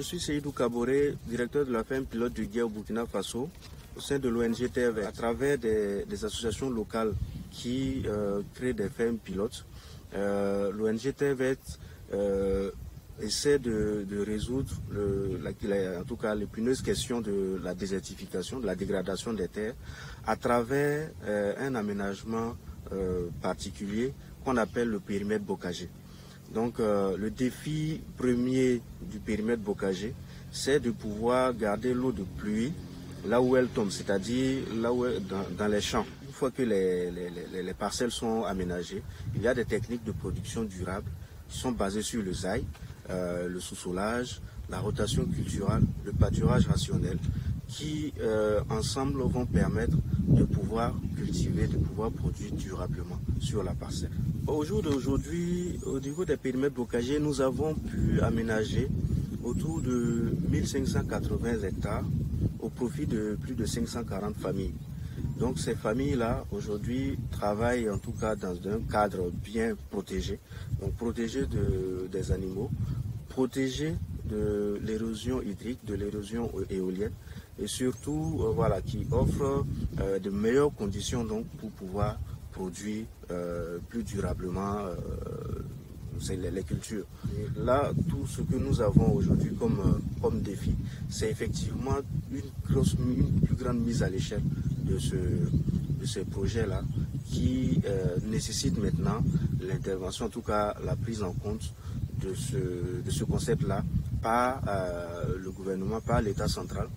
suis Seydou Kaboré, directeur de la ferme pilote du Gué au Burkina Faso, au sein de l'ONG TERVET. À travers des associations locales qui créent des fermes pilotes, l'ONG TERVET essaie de résoudre en tout cas l'épineuse question de la désertification, de la dégradation des terres à travers un aménagement particulier qu'on appelle le périmètre bocager. Donc le défi premier du périmètre bocager, c'est de pouvoir garder l'eau de pluie là où elle tombe, c'est-à-dire là où dans les champs. Une fois que les parcelles sont aménagées, il y a des techniques de production durable qui sont basées sur le zaï, le sous-solage, la rotation culturelle, le pâturage rationnel, qui ensemble vont permettre de pouvoir cultiver, de pouvoir produire durablement sur la parcelle. Au jour d'aujourd'hui, au niveau des périmètres bocagers, nous avons pu aménager autour de 1580 hectares au profit de plus de 540 familles. Donc ces familles-là, aujourd'hui, travaillent en tout cas dans un cadre bien protégé, donc protégé des animaux, protégé de l'érosion hydrique, de l'érosion éolienne, et surtout qui offre de meilleures conditions donc, pour pouvoir produire plus durablement les cultures. Et là, tout ce que nous avons aujourd'hui comme défi, c'est effectivement une plus grande mise à l'échelle de ces projets-là qui nécessite maintenant l'intervention, en tout cas la prise en compte de ce concept-là par le gouvernement, par l'État central,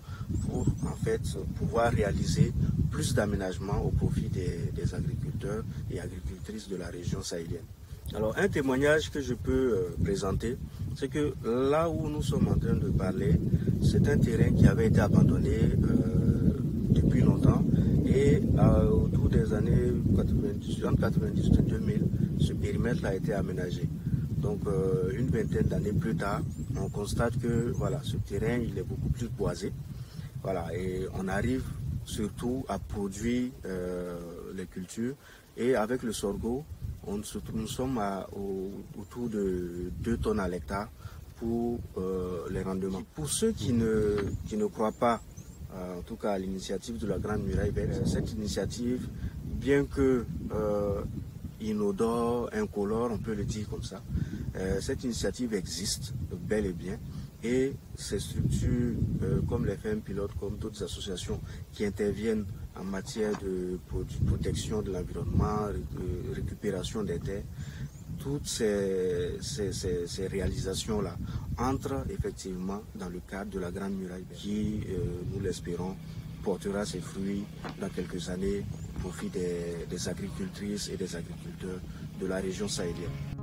pour en fait pouvoir réaliser plus d'aménagements au profit des agriculteurs et agricultrices de la région sahélienne. Alors un témoignage que je peux présenter, c'est que là où nous sommes en train de parler, c'est un terrain qui avait été abandonné depuis longtemps et autour des années 90 et 2000, ce périmètre a été aménagé. Donc une vingtaine d'années plus tard, on constate que voilà, ce terrain il est beaucoup plus boisé. Voilà, et on arrive surtout à produire les cultures. Et avec le sorgho, nous sommes autour de 2 tonnes à l'hectare pour les rendements. Pour ceux qui ne croient pas, en tout cas à l'initiative de la Grande Muraille Verte, cette initiative, bien que inodore, incolore, on peut le dire comme ça, cette initiative existe bel et bien. Et ces structures comme les fermes pilotes, comme d'autres associations qui interviennent en matière de protection de l'environnement, de récupération des terres, toutes ces réalisations-là entrent effectivement dans le cadre de la Grande Muraille qui, nous l'espérons, portera ses fruits dans quelques années au profit des agricultrices et des agriculteurs de la région sahélienne.